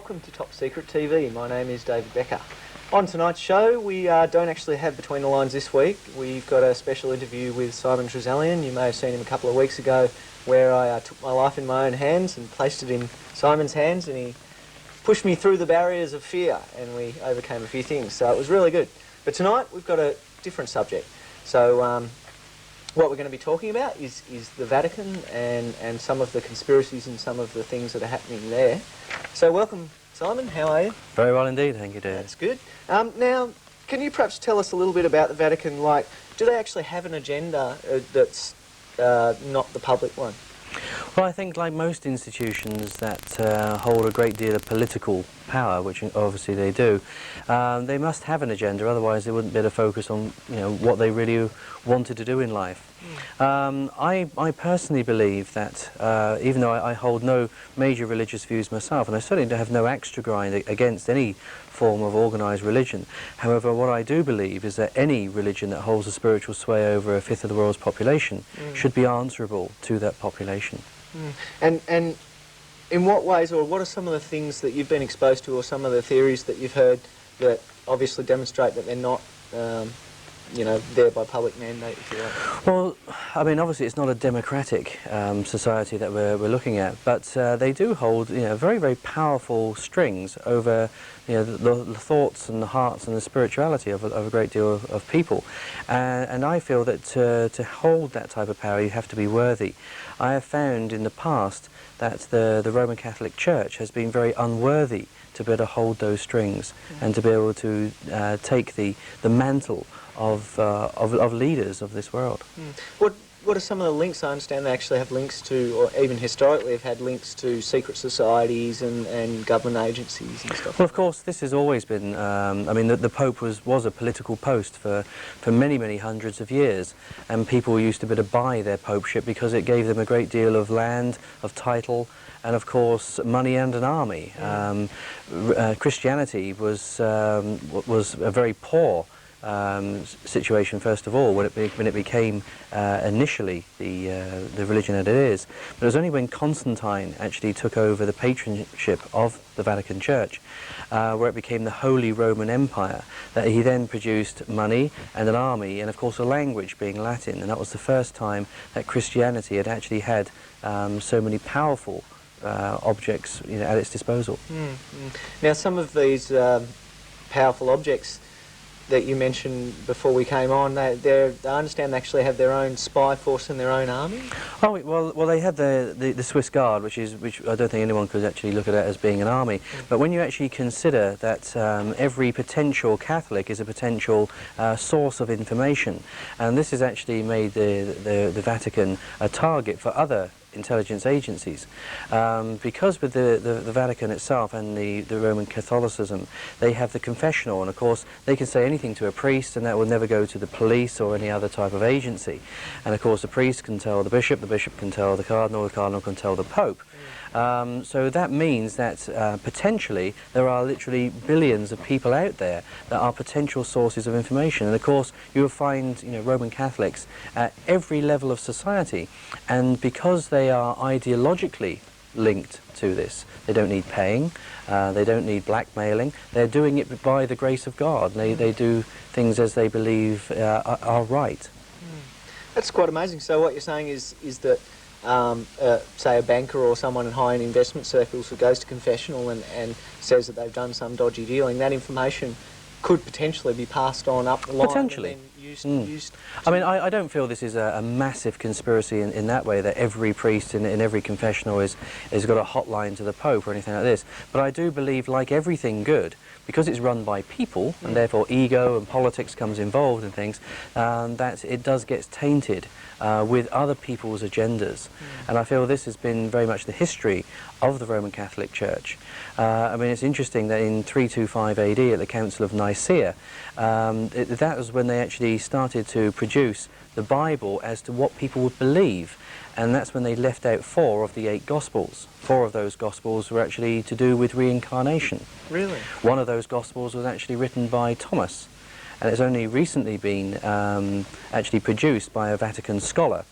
welcome to Top Secret TV. My name is David Becker. On tonight's show, we don't actually have Between the Lines this week. We've got a special interview with Simon Trezelyan. You may have seen him a couple of weeks ago, where I took my life in my own hands and placed it in Simon's hands, and he pushed me through the barriers of fear, and we overcame a few things, so it was really good. But tonight, we've got a different subject. So what we're going to be talking about is the Vatican and some of the conspiracies and some of the things that are happening there. So welcome, Simon. How are you? Very well indeed, thank you, David. That's good. Now, can you perhaps tell us a little bit about the Vatican? Like, do they actually have an agenda that's not the public one? Well, I think like most institutions that hold a great deal of political power, which obviously they do, they must have an agenda, otherwise they wouldn't be able to focus on what they really wanted to do in life. I personally believe that even though I hold no major religious views myself, and I certainly have no extra grind against any form of organised religion, however, what I do believe is that any religion that holds a spiritual sway over a fifth of the world's population should be answerable to that population. And in what ways, or what are some of the things that you've been exposed to, or some of the theories that you've heard that obviously demonstrate that they're not there by public mandate, if you like? Well, I mean, obviously it's not a democratic society that we're looking at, but they do hold, very, very powerful strings over, the thoughts and the hearts and the spirituality of a great deal of people. And I feel that to hold that type of power, you have to be worthy. I have found in the past that the Roman Catholic Church has been very unworthy to be able to hold those strings and to be able to take the mantle of leaders of this world. What are some of the links? I understand they actually have links to, or even historically have had links to secret societies and government agencies and stuff. Well, of course, this has always been, I mean, the Pope was a political post for many, many hundreds of years, and people used to be able to buy their popeship because it gave them a great deal of land, of title, and of course money and an army. Christianity was a very poor situation, first of all, when it became initially the religion that it is. But it was only when Constantine actually took over the patronship of the Vatican Church, where it became the Holy Roman Empire, that he then produced money and an army, and of course a language, being Latin, and that was the first time that Christianity had actually had so many powerful objects at its disposal. Now, some of these powerful objects that you mentioned before we came on, I understand they actually have their own spy force and their own army? Oh, well, they have the Swiss Guard, which I don't think anyone could actually look at it as being an army. But when you actually consider that every potential Catholic is a potential source of information, and this has actually made the Vatican a target for other intelligence agencies, because with the Vatican itself and the Roman Catholicism, they have the confessional, and of course they can say anything to a priest and that will never go to the police or any other type of agency, and of course the priest can tell the bishop can tell the cardinal can tell the Pope. So that means that potentially there are literally billions of people out there that are potential sources of information, and of course you will find Roman Catholics at every level of society, and because they are ideologically linked to this, they don't need paying, they don't need blackmailing, they're doing it by the grace of God. They do things as they believe are right. That's quite amazing. So what you're saying is that say a banker or someone in high-end investment circles who goes to confessional and says that they've done some dodgy dealing, that information could potentially be passed on up the line. Potentially. And then used I mean, I don't feel this is a massive conspiracy in that way, that every priest in every confessional has got a hotline to the Pope or anything like this. But I do believe, like everything good, because it's run by people, and therefore ego and politics comes involved in things, that it does get tainted with other people's agendas. And I feel this has been very much the history of the Roman Catholic Church. I mean, it's interesting that in 325 AD at the Council of Nicaea, that was when they actually started to produce the Bible as to what people would believe, and that's when they left out 4 of the 8 Gospels. 4 of those Gospels were actually to do with reincarnation. Really? One of those Gospels was actually written by Thomas, and it's only recently been actually produced by a Vatican scholar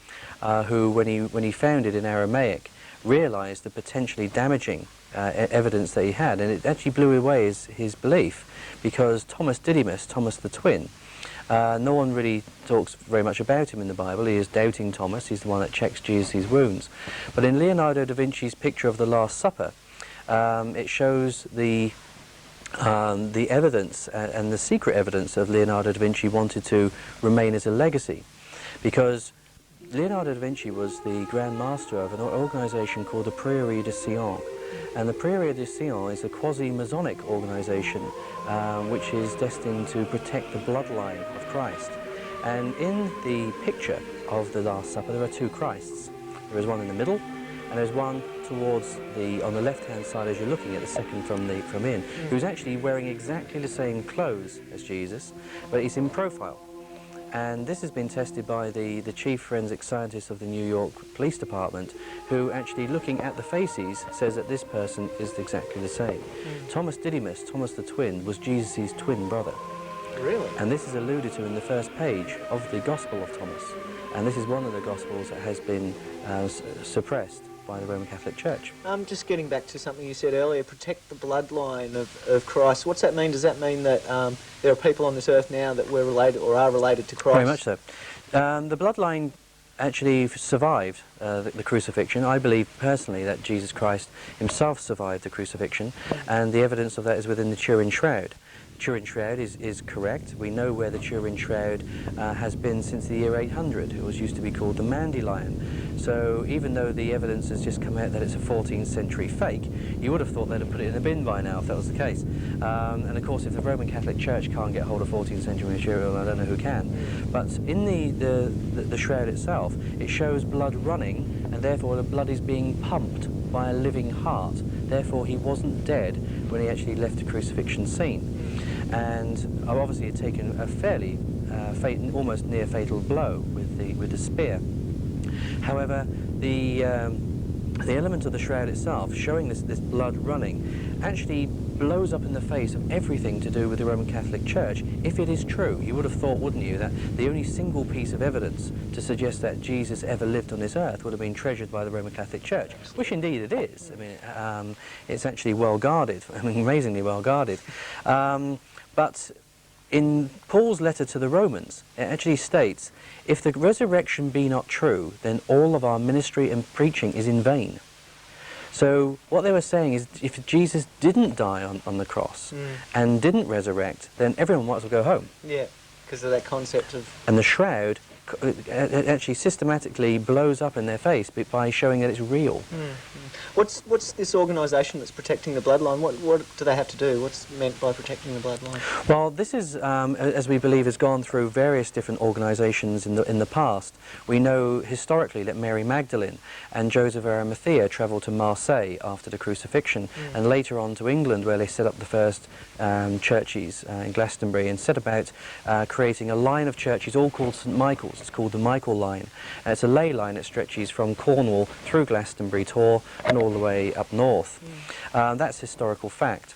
who, when he found it in Aramaic, realised the potentially damaging evidence that he had, and it actually blew away his belief, because Thomas Didymus, Thomas the twin, no one really talks very much about him in the Bible. He is doubting Thomas. He's the one that checks Jesus' wounds. But in Leonardo da Vinci's picture of the Last Supper, it shows the evidence and the secret evidence of Leonardo da Vinci wanted to remain as a legacy, because Leonardo da Vinci was the Grand Master of an organisation called the Prieuré de Sion, and the Prieuré de Sion is a quasi-Masonic organisation which is destined to protect the bloodline of Christ. And in the picture of the Last Supper there are two Christs. There is one in the middle, and there's one towards on the left-hand side as you're looking at the second from in, who's actually wearing exactly the same clothes as Jesus, but he's in profile. And this has been tested by the chief forensic scientist of the New York Police Department, who actually, looking at the faces, says that this person is exactly the same. Thomas Didymus, Thomas the twin, was Jesus' twin brother. Really? And this is alluded to in the first page of the Gospel of Thomas. And this is one of the Gospels that has been suppressed by the Roman Catholic Church. Just getting back to something you said earlier, protect the bloodline of Christ. What's that mean? Does that mean that there are people on this earth now that were related or are related to Christ? Very much so. The bloodline actually survived the crucifixion. I believe personally that Jesus Christ himself survived the crucifixion, and the evidence of that is within the Turin Shroud. Turin Shroud is correct. We know where the Turin Shroud has been since the year 800. It was used to be called the Mandy Lion. So even though the evidence has just come out that it's a 14th century fake, you would have thought they'd have put it in a bin by now if that was the case. And of course, if the Roman Catholic Church can't get hold of 14th century material, I don't know who can. But in the shroud itself, it shows blood running, and therefore the blood is being pumped by a living heart. Therefore, he wasn't dead when he actually left the crucifixion scene. And obviously had taken a fairly almost near fatal blow with the spear. However, the element of the shroud itself, showing this blood running, actually blows up in the face of everything to do with the Roman Catholic Church. If it is true, you would have thought, wouldn't you, that the only single piece of evidence to suggest that Jesus ever lived on this earth would have been treasured by the Roman Catholic Church, which indeed it is. I mean, it's actually well guarded, I mean, amazingly well guarded. But in Paul's letter to the Romans, it actually states, if the resurrection be not true, then all of our ministry and preaching is in vain. So what they were saying is, if Jesus didn't die on the cross and didn't resurrect, then everyone might as well go home. Yeah, because of that concept of... And the shroud actually systematically blows up in their face by showing that it's real. What's this organisation that's protecting the bloodline? What do they have to do? What's meant by protecting the bloodline? Well, this is, as we believe, has gone through various different organisations in the past. We know historically that Mary Magdalene and Joseph of Arimathea travelled to Marseille after the crucifixion, and later on to England, where they set up the first churches in Glastonbury, and set about creating a line of churches all called St Michael's. It's called the Michael Line. It's a ley line that stretches from Cornwall through Glastonbury, Tor, and all the way up north. That's historical fact.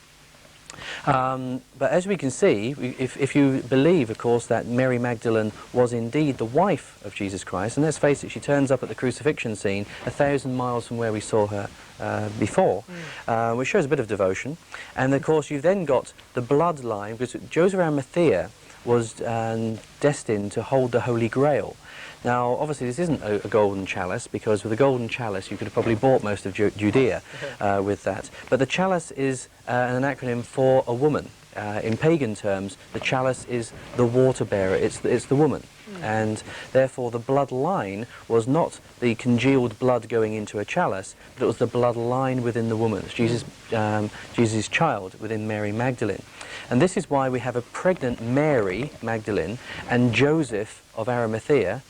But as we can see, if you believe, of course, that Mary Magdalene was indeed the wife of Jesus Christ, and let's face it, she turns up at the crucifixion scene 1,000 miles from where we saw her before, which shows a bit of devotion. And of course, you've then got the bloodline, because Joseph of Arimathea was destined to hold the Holy Grail. Now, obviously, this isn't a golden chalice, because with a golden chalice, you could have probably bought most of Judea with that. But the chalice is an acronym for a woman. In pagan terms, the chalice is the water bearer. It's the woman. And therefore, the bloodline was not the congealed blood going into a chalice, but it was the bloodline within the woman. It's Jesus' child within Mary Magdalene. And this is why we have a pregnant Mary Magdalene and Joseph of Arimathea.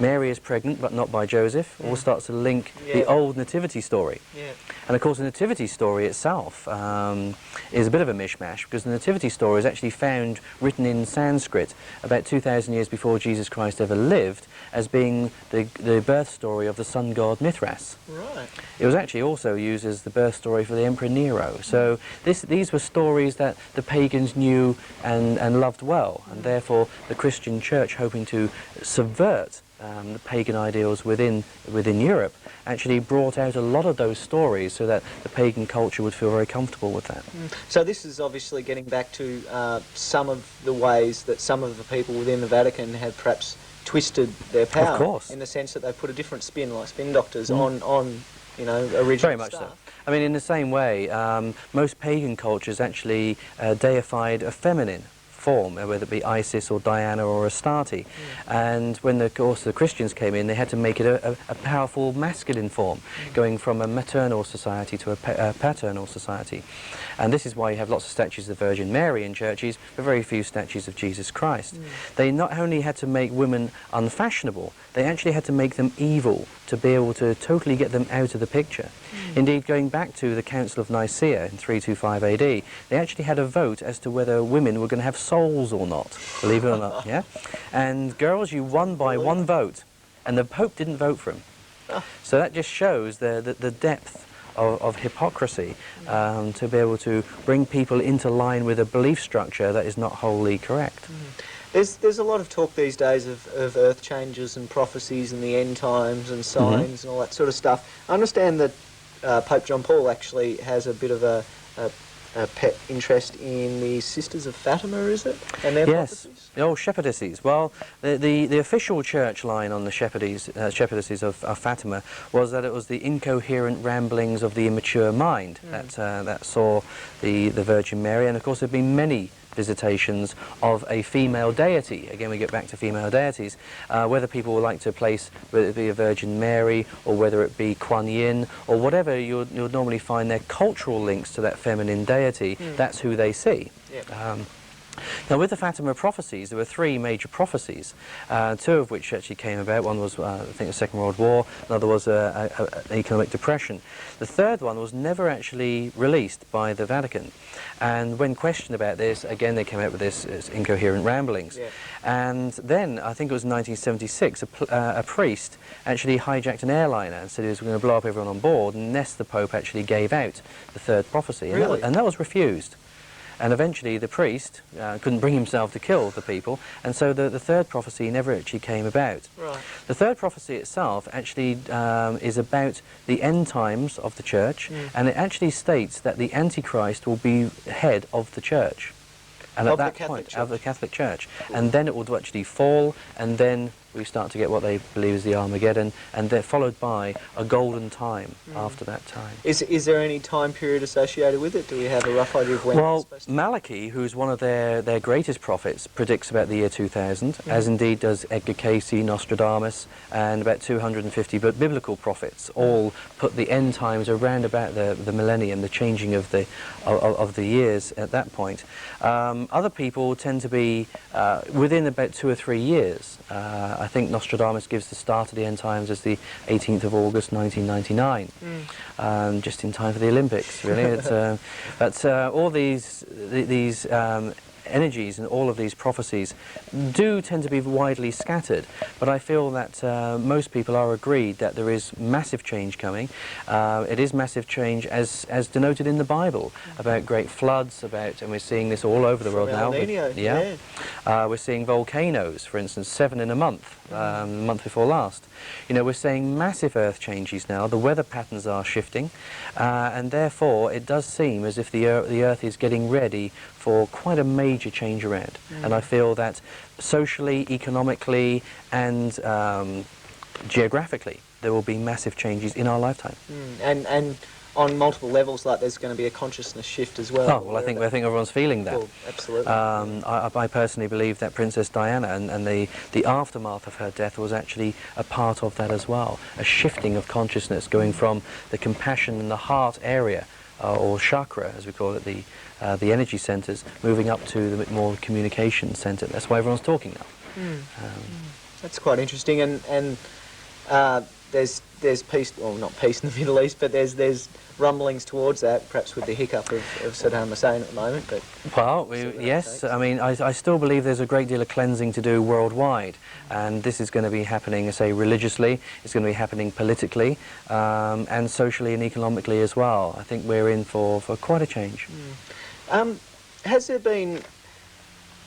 Mary is pregnant, but not by Joseph. All starts to link the old nativity story. And of course, the nativity story itself is a bit of a mishmash, because the nativity story is actually found written in Sanskrit about 2,000 years before Jesus Christ ever lived, as being the birth story of the sun god Mithras. Right. It was actually also used as the birth story for the Emperor Nero. So these were stories that the pagans knew and loved well, and therefore the Christian Church, hoping to subvert the pagan ideals within Europe, actually brought out a lot of those stories so that the pagan culture would feel very comfortable with that. So this is obviously getting back to some of the ways that some of the people within the Vatican have perhaps twisted their power. Of course. In the sense that they put a different spin, like spin doctors, on original Very much stuff. so. I mean, in the same way, most pagan cultures actually deified a feminine form, whether it be Isis or Diana or Astarte. And when of course the Christians came in, they had to make it a powerful masculine form, going from a maternal society to a paternal society. And this is why you have lots of statues of the Virgin Mary in churches, but very few statues of Jesus Christ. They not only had to make women unfashionable, they actually had to make them evil to be able to totally get them out of the picture. Indeed, going back to the Council of Nicaea in 325 AD, they actually had a vote as to whether women were going to have souls or not, believe it or not, yeah? And girls, you won by one vote, and the Pope didn't vote for them. So that just shows the depth of hypocrisy, to be able to bring people into line with a belief structure that is not wholly correct. There's a lot of talk these days of earth changes and prophecies and the end times and signs and all that sort of stuff. I understand that Pope John Paul actually has a bit of a pet interest in the Sisters of Fatima, is it? And their prophecies? The old shepherdesses. Well, the official church line on the shepherdesses of Fatima was that it was the incoherent ramblings of the immature mind that saw the Virgin Mary, and of course there have been many visitations of a female deity. Again, we get back to female deities. Whether people would like to place, whether it be a Virgin Mary or whether it be Kuan Yin or whatever, you'll normally find their cultural links to that feminine deity. That's who they see. Now, with the Fatima prophecies, there were three major prophecies, two of which actually came about. One was, I think, the Second World War, another was an economic depression. The third one was never actually released by the Vatican. And when questioned about this, again, they came out with this as incoherent ramblings. And then, I think it was 1976, a priest actually hijacked an airliner and said he was going to blow up everyone on board, unless the Pope actually gave out the third prophecy. And that was refused. And eventually the priest couldn't bring himself to kill the people, and so the third prophecy never actually came about. The third prophecy itself actually is about the end times of the church, and it actually states that the Antichrist will be head of the church. And at that point, of the Catholic Church. And then it will actually fall, and then we start to get what they believe is the Armageddon, and they're followed by a golden time after that time. Is there any time period associated with it? Do we have a rough idea of when Well, it's supposed to Malachi, who's one of their greatest prophets, predicts about the year 2000, as indeed does Edgar Cayce, Nostradamus, and about 250 biblical prophets, all put the end times around about the millennium, the changing of the years at that point. Other people tend to be within about 2 or 3 years. I think Nostradamus gives the start of the end times as the 18th of August 1999, just in time for the Olympics, really. But all these energies and all of these prophecies do tend to be widely scattered, but I feel that most people are agreed that there is massive change coming. It is massive change as denoted in the Bible, about great floods, and we're seeing this all over the world now. We're seeing volcanoes, for instance, 7 in a month, the month before last. You know, we're seeing massive earth changes now. The weather patterns are shifting, and therefore it does seem as if the earth is getting ready for quite a major change around. And I feel that socially, economically, and geographically, there will be massive changes in our lifetime. And on multiple levels, like there's going to be a consciousness shift as well. Oh, well, I think everyone's feeling that. Well, absolutely. I personally believe that Princess Diana and the aftermath of her death was actually a part of that as well. A shifting of consciousness, going from the compassion and the heart area, or chakra, as we call it, the energy centres, moving up to the more communication centre. That's why everyone's talking now. That's quite interesting, and there's peace, well, not peace in the Middle East, but there's rumblings towards that, perhaps with the hiccup of Saddam Hussein at the moment. But well, yes, I mean, I still believe there's a great deal of cleansing to do worldwide, and this is going to be happening, say, religiously, it's going to be happening politically, and socially and economically as well. I think we're in for quite a change. Has there been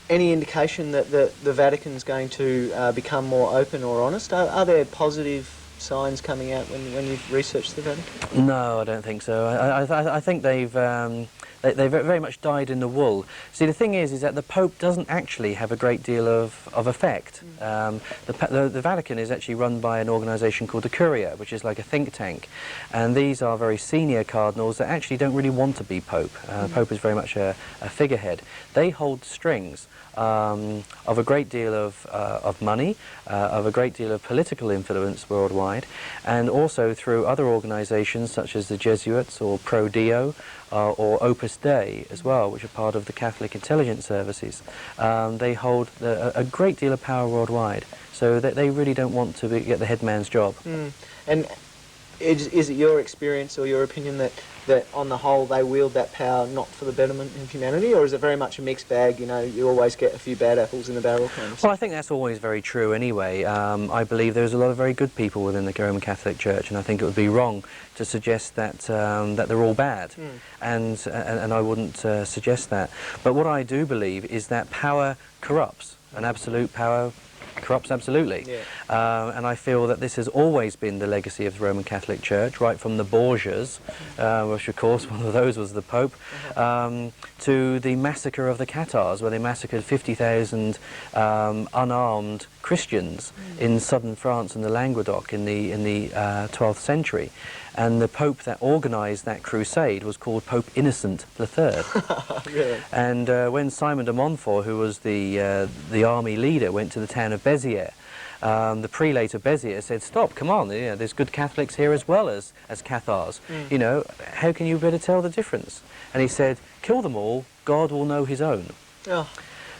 any indication that the Vatican's going to become more open or honest? Are there positive signs coming out when you've researched the Vatican? No, I don't think so. I think they've very much dyed in the wool. See, the thing is that the Pope doesn't actually have a great deal of effect. The Vatican is actually run by an organisation called the Curia, which is like a think tank, and these are very senior cardinals that actually don't really want to be Pope. Pope is very much a figurehead. They hold strings of a great deal of money, of a great deal of political influence worldwide, and also through other organisations such as the Jesuits or Pro Dio or Opus Dei as well, which are part of the Catholic intelligence services. They hold a great deal of power worldwide, so that they really don't want to get the head man's job. And is it your experience or your opinion that on the whole they wield that power not for the betterment of humanity, or is it very much a mixed bag, you know, you always get a few bad apples in the barrel kind of Well, I think that's always very true anyway. I believe there's a lot of very good people within the Roman Catholic Church, and I think it would be wrong to suggest that that they're all bad, and I wouldn't suggest that. But what I do believe is that power corrupts, and absolute power corrupts absolutely. And I feel that this has always been the legacy of the Roman Catholic Church, right from the Borgias, which of course one of those was the Pope, to the massacre of the Catars, where they massacred 50,000 unarmed Christians in southern France and the Languedoc in the 12th century. And the Pope that organised that crusade was called Pope Innocent III. Really? And when Simon de Montfort, who was the army leader, went to the town of Béziers, the prelate of Béziers said, "Stop, come on, you know, there's good Catholics here as well as Cathars. You know, how can you better tell the difference?" And he said, "Kill them all, God will know his own." Oh.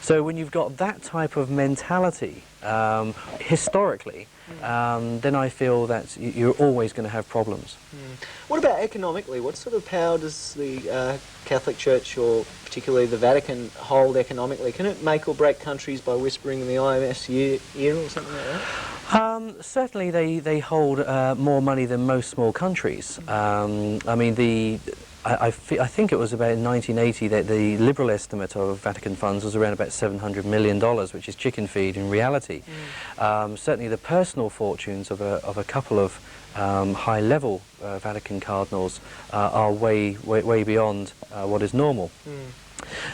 So when you've got that type of mentality, historically, then I feel that you're always going to have problems. What about economically? What sort of power does the Catholic Church, or particularly the Vatican, hold economically? Can it make or break countries by whispering in the IMF's ear or something like that? Certainly they hold more money than most small countries. I mean, I think it was about in 1980 that the liberal estimate of Vatican funds was around about $700 million, which is chicken feed in reality. Certainly the personal fortunes of a couple of high-level Vatican cardinals are way beyond what is normal.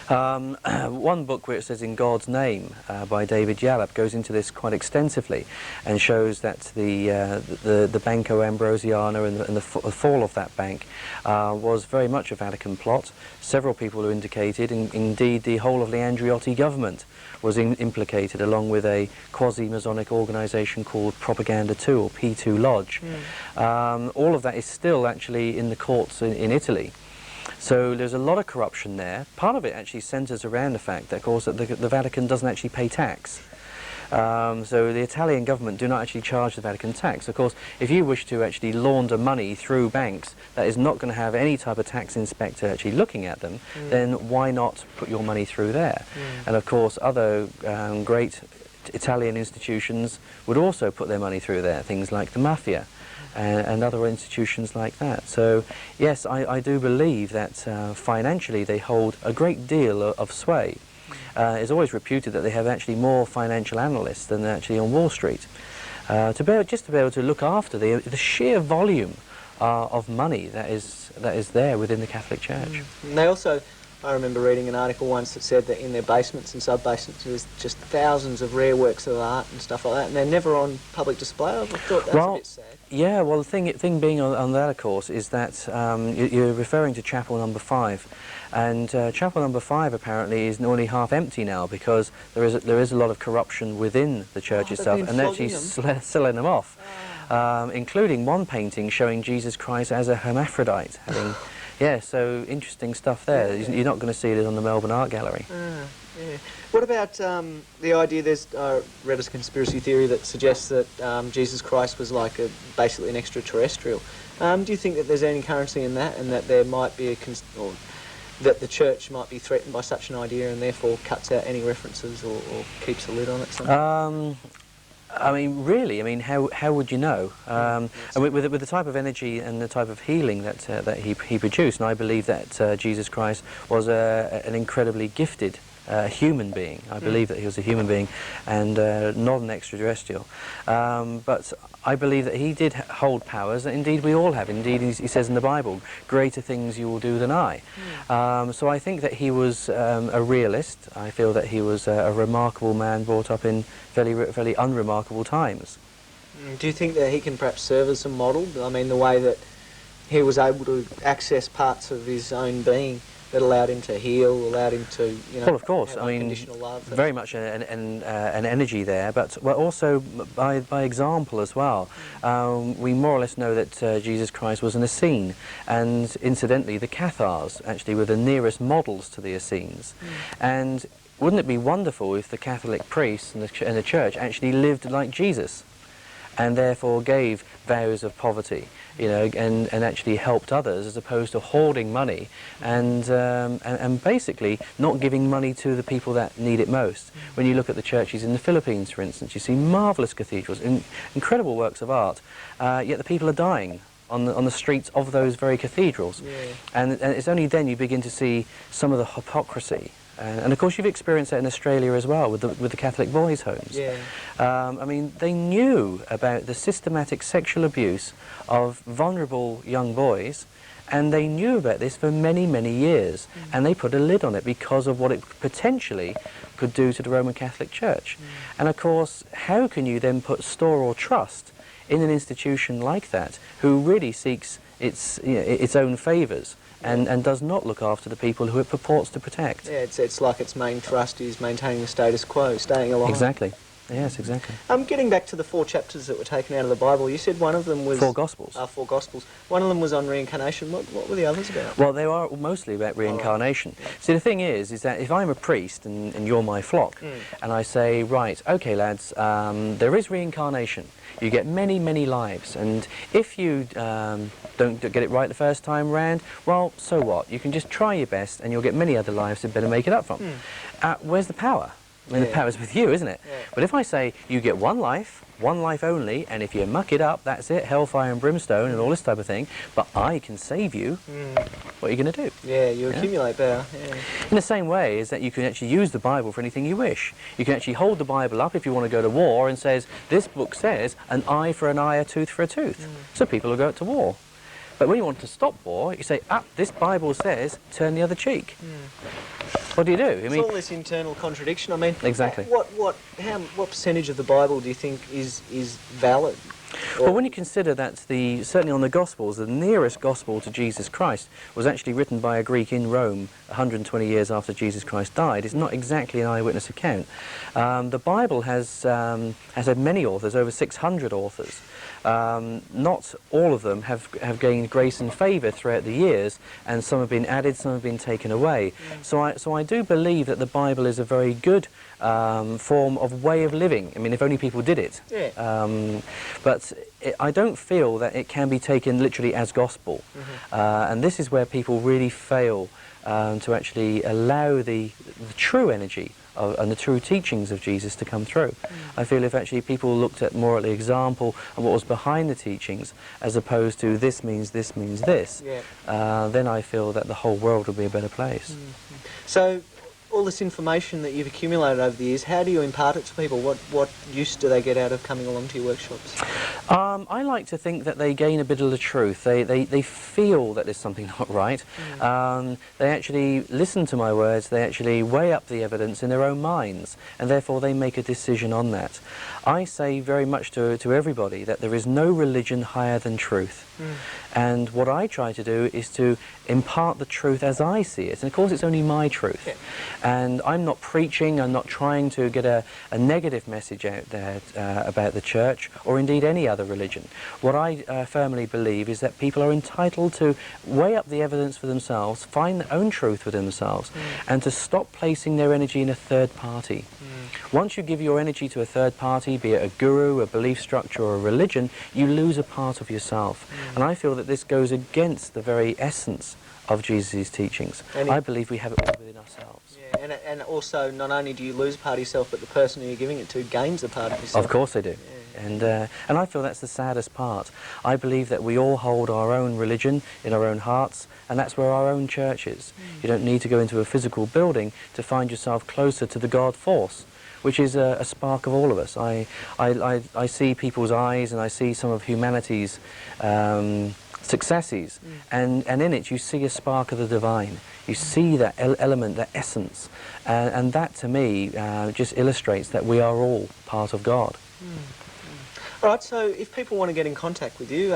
One book where it says "In God's Name" by David Yallop goes into this quite extensively and shows that the Banco Ambrosiano and the fall of that bank was very much a Vatican plot. Several people were indicated, and indeed the whole of the Andreotti government was implicated, along with a quasi-Masonic organisation called Propaganda 2 or P2 Lodge. All of that is still actually in the courts in Italy. So there's a lot of corruption there. Part of it actually centres around the fact that, of course, that the Vatican doesn't actually pay tax. So the Italian government do not actually charge the Vatican tax. Of course, if you wish to actually launder money through banks that is not going to have any type of tax inspector actually looking at them, then why not put your money through there? And of course, other great Italian institutions would also put their money through there, things like the mafia. And other institutions like that. So yes, I do believe that financially they hold a great deal of sway. It's always reputed that they have actually more financial analysts than actually on Wall Street. To be able to look after the sheer volume of money that is there within the Catholic Church. And they also, I remember reading an article once that said that in their basements and sub-basements there's just thousands of rare works of art and stuff like that, and they're never on public display. I thought that was a bit sad. Yeah, well, the thing being on that, of course, is that you're referring to Chapel Number 5, and Chapel Number 5 apparently is only half empty now because there is a lot of corruption within the church itself, and they're actually selling them off, including one painting showing Jesus Christ as a hermaphrodite. Yeah, so interesting stuff there. You're not going to see it on the Melbourne Art Gallery. Yeah. What about the idea, I read a conspiracy theory that suggests that Jesus Christ was like basically an extraterrestrial. Do you think that there's any currency in that, and that there might be or that the church might be threatened by such an idea and therefore cuts out any references or keeps a lid on it somehow? I mean, really, I mean, how would you know? And with the type of energy and the type of healing that he produced, and I believe that Jesus Christ was an incredibly gifted a human being. I believe that he was a human being and not an extraterrestrial. But I believe that he did hold powers that indeed we all have. Indeed, he says in the Bible, greater things you will do than I. So I think that he was a realist. I feel that he was a remarkable man brought up in fairly unremarkable times. Do you think that he can perhaps serve as a model? I mean, the way that he was able to access parts of his own being that allowed him to heal, allowed him to, you know, well, of course, have I mean, unconditional love. very much an energy there, but well, also by example as well. We more or less know that Jesus Christ was an Essene, and incidentally, the Cathars actually were the nearest models to the Essenes. And wouldn't it be wonderful if the Catholic priests and the Church actually lived like Jesus, and therefore gave vows of poverty, you know, and actually helped others, as opposed to hoarding money and basically not giving money to the people that need it most. When you look at the churches in the Philippines, for instance, you see marvellous cathedrals, incredible works of art, yet the people are dying on the streets of those very cathedrals. And it's only then you begin to see some of the hypocrisy. And of course you've experienced that in Australia as well with the Catholic boys' homes. I mean, they knew about the systematic sexual abuse of vulnerable young boys, and they knew about this for many, many years, and they put a lid on it because of what it potentially could do to the Roman Catholic Church. And of course, how can you then put store or trust in an institution like that, who really seeks its own favours and does not look after the people who it purports to protect? Yeah, it's like its main thrust is maintaining the status quo, staying alive. Exactly. Yes, exactly. Getting back to the 4 chapters that were taken out of the Bible, you said one of them was... 4 Gospels. 4 Gospels. One of them was on reincarnation. What were the others about? Well, they are mostly about reincarnation. See, the thing is that if I'm a priest and you're my flock, and I say, right, okay, lads, there is reincarnation. You get many, many lives, and if you don't get it right the first time round, well, so what? You can just try your best, and you'll get many other lives to better make it up from. Where's the power? I mean, the power's with you, isn't it? But if I say you get one life only, and if you muck it up, that's it, hellfire and brimstone and all this type of thing, but I can save you, what are you going to do? Yeah, you accumulate power. In the same way is that you can actually use the Bible for anything you wish. You can actually hold the Bible up if you want to go to war and says, this book says, an eye for an eye, a tooth for a tooth. So people will go out to war. But when you want to stop war, you say, this Bible says, turn the other cheek. What do you do? I mean, it's all this internal contradiction. I mean, exactly. What percentage of the Bible do you think is valid? Well, when you consider that certainly on the Gospels, the nearest Gospel to Jesus Christ was actually written by a Greek in Rome 120 years after Jesus Christ died, it's not exactly an eyewitness account. The Bible has had many authors, over 600 authors. Not all of them have gained grace and favour throughout the years, and some have been added, some have been taken away. So I do believe that the Bible is a very good form of way of living. I mean, if only people did it. But I don't feel that it can be taken literally as gospel. And this is where people really fail to actually allow the true energy and the true teachings of Jesus to come through. I feel if actually people looked at more at the example and what was behind the teachings, as opposed to this means this, then I feel that the whole world would be a better place. So, all this information that you've accumulated over the years, how do you impart it to people? What use do they get out of coming along to your workshops? I like to think that they gain a bit of the truth. They feel that there's something not right. They actually listen to my words, they actually weigh up the evidence in their own minds, and therefore they make a decision on that. I say very much to everybody that there is no religion higher than truth. And what I try to do is to impart the truth as I see it. And of course it's only my truth. And I'm not preaching, I'm not trying to get a negative message out there about the church or indeed any other religion. What I firmly believe is that people are entitled to weigh up the evidence for themselves, find their own truth for themselves, and to stop placing their energy in a third party. Once you give your energy to a third party, be it a guru, a belief structure or a religion, you lose a part of yourself. And I feel that this goes against the very essence of Jesus' teachings. I believe we have it all within ourselves. And also, not only do you lose a part of yourself, but the person who you're giving it to gains a part of yourself. Of course they do. And I feel that's the saddest part. I believe that we all hold our own religion in our own hearts, and that's where our own church is. You don't need to go into a physical building to find yourself closer to the God force, which is a spark of all of us. I see people's eyes, and I see some of humanity's successes, and in it you see a spark of the divine. You see that element, that essence, and that to me just illustrates that we are all part of God. All right, so if people want to get in contact with you,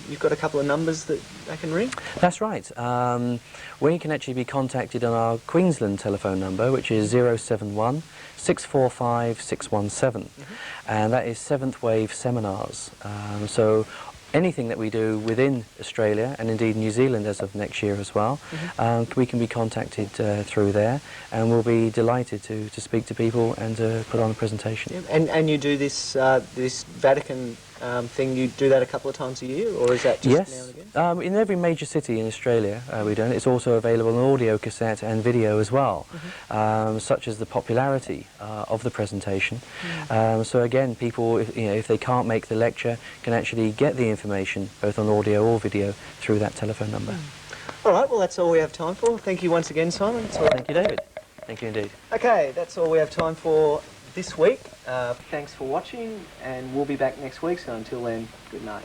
you've got a couple of numbers that they can ring? That's right. We can actually be contacted on our Queensland telephone number, which is 071 645 617, and that is Seventh Wave Seminars. So anything that we do within Australia, and indeed New Zealand as of next year as well, we can be contacted through there, and we'll be delighted to speak to people and to put on a presentation. Yeah. And you do this this Vatican thing, you do that a couple of times a year, or is that just now and again? In every major city in Australia we do it. It's also available on audio cassette and video as well, such as the popularity of the presentation. So again, people, if they can't make the lecture, can actually get the information both on audio or video through that telephone number. All right, well that's all we have time for. Thank you once again, Simon. Thank you, David. Thank you indeed. Okay, that's all we have time for this week. Thanks for watching, and we'll be back next week, so until then, good night.